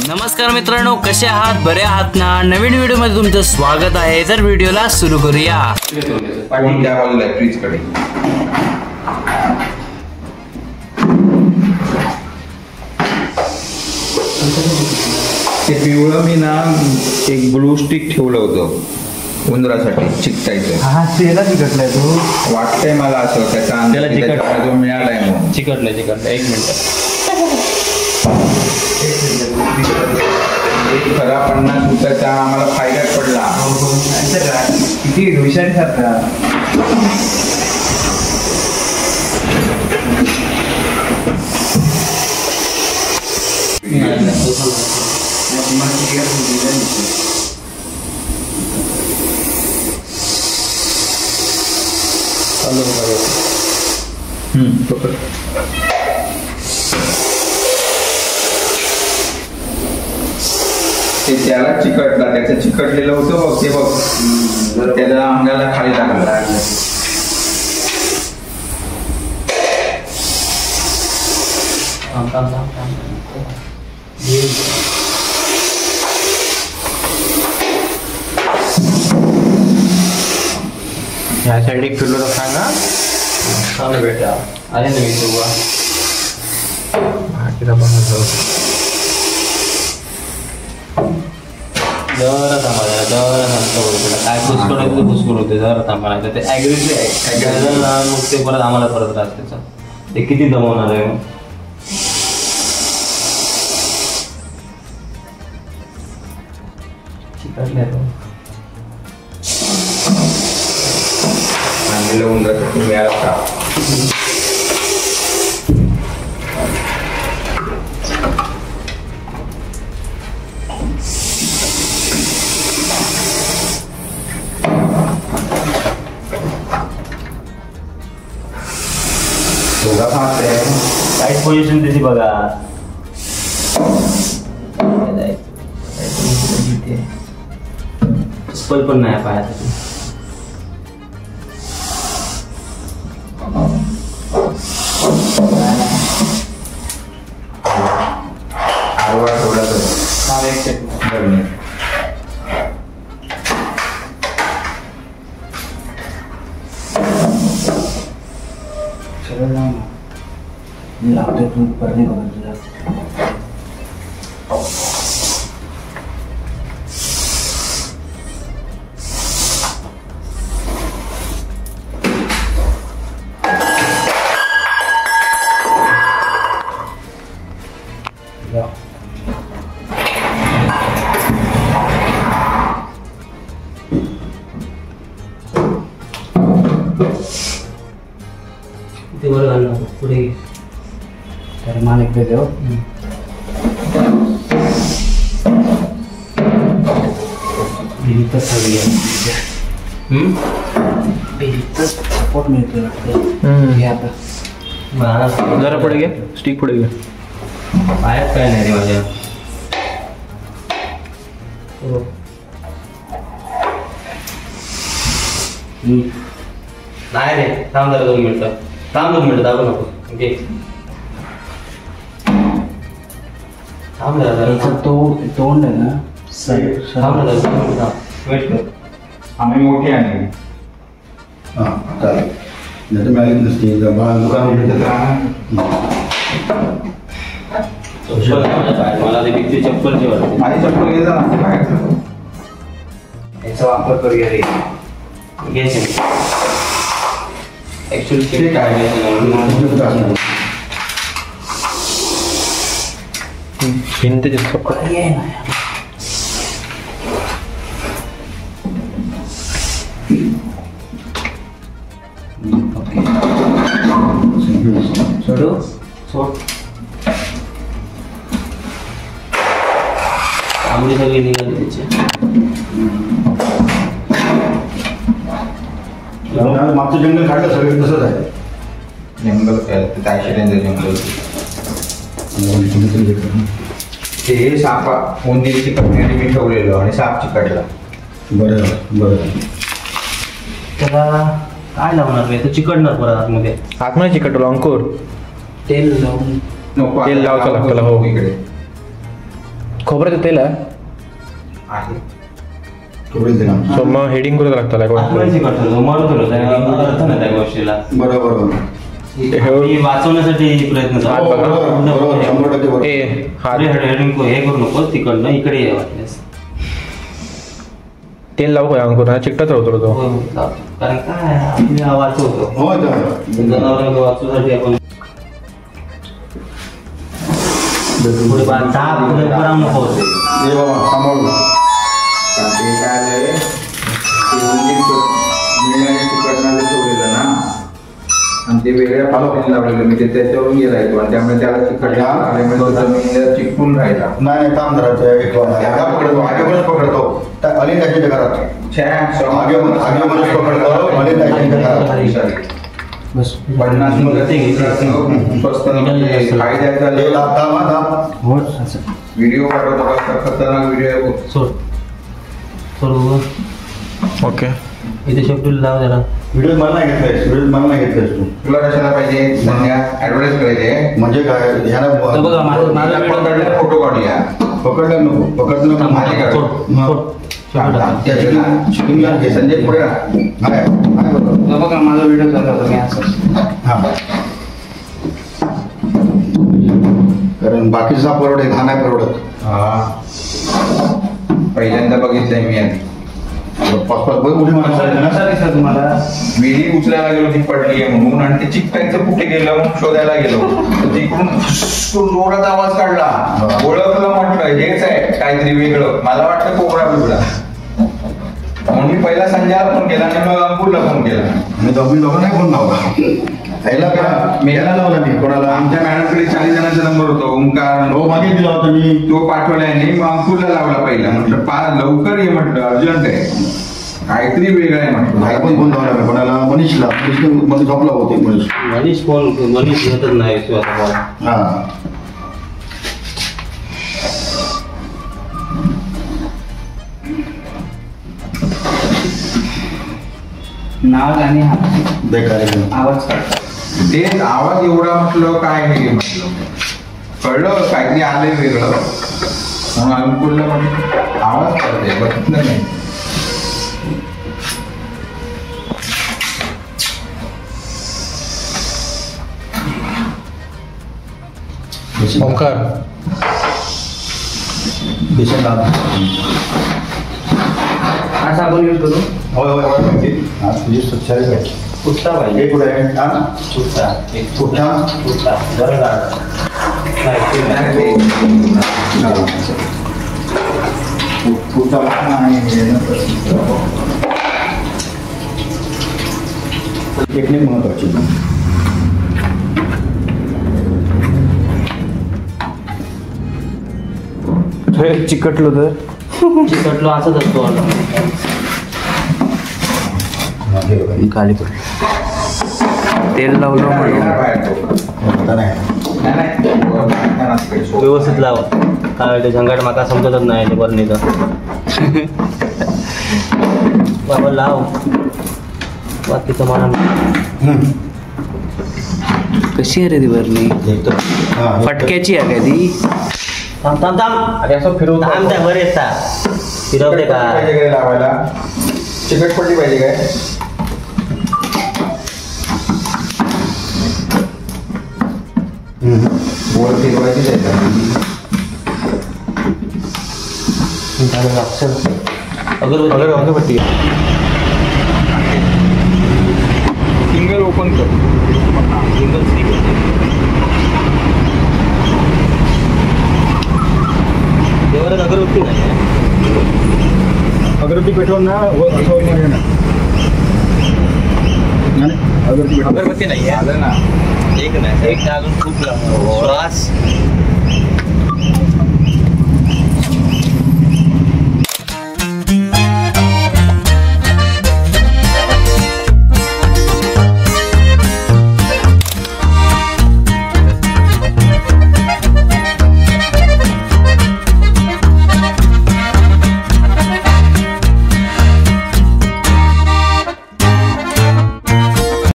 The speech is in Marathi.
नमस्कार मित्रांनो, कसे आहात? बरे आहात ना? नवीन व्हिडिओ मध्ये तुमचं स्वागत आहे. तर व्हिडिओला सुरू करूया. फ्रीज कडे ते पिवळं मी ना एक ग्लू स्टिक ठेवलं होतं उंदरासाठी चिकटायचं. हा त्याला चिकटलाय तो. वाटतंय मला असं त्याचा त्याला चिकट जो मिळालाय म्हणून. चिकटलाय 1 मिनिट. खरा 50 रुपयाचा आम्हाला फायद्यात पडला. किती हुशारी सारखा. ते त्याला चिकटला, त्याचं चिकटलेलं होतं बघ ते बघ, त्याला अंगाला खाली लागला. ह्या साईड एक फिरलो तर सांगा. चालू बेटा अरे नाही तुला तिला पण जरा थांबा जरा थांबतो काय पुष्कळ होते जरा थांबा. ते ॲग्रेसिव्ह आहे मग ते परत आम्हाला परत त्रास त्याचा. ते किती दमवणार आहे. चिकटले आणलेलं उंदरासाठी मिळाला का. काहीच पोझिशन त्याची बघा. चप्पल पण नाही पायासाठी. लागतोय तू परने बघत तुझा. ते वर घालणार पुढे तर मान इकडे देव. सपोर्ट मिळतोय जरा पुढे घे. स्टिक पुढे घे. पायात काय नाही रे माझ्या. नाही रे थांब जरा 2 मिनिटं. थांब 2 मिनिटं दाबू नको. ओके थांब जरा. तोंड आहे ना थांब ना 2 मिनिटं. वेट कर. आम्ही मोठी आणली. मला ते बिकती चप्पलची वाटते. माझी चप्पल घे जा ना बाहेर. याचा वापर करूया रे. घ्यायचे ऍक्च्युअली ठीक आहे. भिंतीचे चप्पल सोडू सोड. आंबडी सगळी निघाली त्याची. मागचं जंगल काढलं सगळं तसंच आहे. जंगल जंगल ते सापा उंदीर चिकटण्यासाठी मी ठेवलेलं आणि साप चिकटला. बरं बरं. त्याला काय लावणार रे? तो चिकटणार परत आतमध्ये. आतमध्ये चिकटलो अंकुर. तेल लावून नको तेल लावायचं लागतं. हो इकडे खोबऱ्याचं तेल आहे आहे. थोडी दे ना. सो मग हेडिंग करूक लागतं आत्महत्या करतो मरत होतो अर्थ नाही त्या गोष्टीला बरोबर ती वाचवण्यासाठी प्रयत्न हात चालू. बघा. बरोबर 100% बरोबर. ए हात हेडिंग हे करू नको तिकडनं इकडे ये वाटल्यास. तेल लावू का अंकुर चिकटच होतो तो कारण काय आपल्याला वाचवतो हो तर. जनावरांना वाचवण्यासाठी आपण पुढे दहा पुढे करावं नको होते. ये बाबा सांभाळून. पण ते काय झालंय, ते म्हणजे मी आणि तिकडनं जे ठेवलेलं ना, आणि ते वेगळ्या पालखीने लावलेलं मी ते त्याच्यावरून गेलाय तो, आणि त्यामुळे त्याला चिकट आल्यामुळे तो जमिनीला चिकटून राहिला. नाही नाही काम करायचं आगे पकडतो अली त्याच्या घरात आगे मनच पकडतो अली त्याच्या घरात. बस 50 स्वस्त फायद्याचा हे दाब. व्हिडिओ पाठवतो का? खतरनाक व्हिडिओ आहे. सोड सोड ओके इथे शेपटीला लाव जरा. व्हिडिओ मला नाही घेतलायस तू. तुला कशाला पाहिजे? संध्या ऍडव्हर्टाईज करायचे म्हणजे काय ह्याला बघा, माझा पकडले फोटो काढूया. पकडलं नको पकडलं नको. माझे काढ. शिकून घे संजय पुढे राहा. आहे बरोबर. बघा माझा व्हिडिओ चालला होता मी असं हा कारण बाकीचा परवडेल हा नाही परवडत. पहिल्यांदा बघितलंय मी आधी. पाच पाच बघ उडी मारायला ना. कसा दिसला तुम्हाला? विहिरी उचलायला गेलो ती पडली आहे म्हणून, आणि ते चिकटायचं कुठे गेलं म्हणून शोधायला गेलो. तर तिकडून फुसकून जोरात आवाज काढला. ओळखलं, म्हटलं हेच आहे काहीतरी वेगळं. मला वाटतं कोबरा बिबडा. म्हणून मी पहिला संजयला फोन केला आणि मग अंकुरला फोन केला. मी दोघं नाही फोन लावला. ह्याला का मेला लावला मी कोणाला. आमच्या मॅडमकडे 40 जणांचा नंबर होता. ओंकार हो मागे दिला होता मी. तो पाठवलाय नाही, मग अंकुरला लावला पहिला. म्हटलं लवकर ये, म्हटलं अर्जंट आहे, काहीतरी वेगळं आहे म्हटलं. भाई पण फोन लावला मी कोणाला मनीषला. मध्ये झोपला होते मनीष. मनीष फोन मनीष घेतच नाही स्वतः. हा नाव आणि बेकार आहे. आवाज काढतात. तेच आवाज एवढा, म्हटलं काय हे म्हटलं. कळलं काहीतरी आलंय वेगळं. म्हणून अंकुरला म्हटलं आवाज करते, बघितलं नाही. ओंकार पेशंट आला. हा साबण यूज करू. होय होय होय माहिती. आज तुझी स्वच्छालय आहे. कुठला हे पाहिजे कुठे आहे? हा कुठला कुठला कुठला बरं झालं. कुठला नाही टेक्निक महत्वाची. चिकटलो तर चिकटलो असंच असतो. खाली पड. तेल लावलं म्हणून आता नाही. व्यवस्थित लाव. काय ते झंगाट माका समजतच नाही ते बरणीचं. बाबा लाव बाकीचं मला. कशी आहे रे ती भरणी? हा, फटक्याची आहे का ती? थांब थांब थांब अरे असं फिरवतो. थांब त्या बरे फिरवते का पाहिजे काय लावायला? चिकट पडली पाहिजे काय? बोल फिरवायची अगरबत्ती सिंगल ओपन कर. सिंगल स्टिक देवाला अगरबत्ती नाही अगरबत्ती पेटवून ना अगरबत्ती नाही आलं ना. एक नाही एक अजून खूप श्वास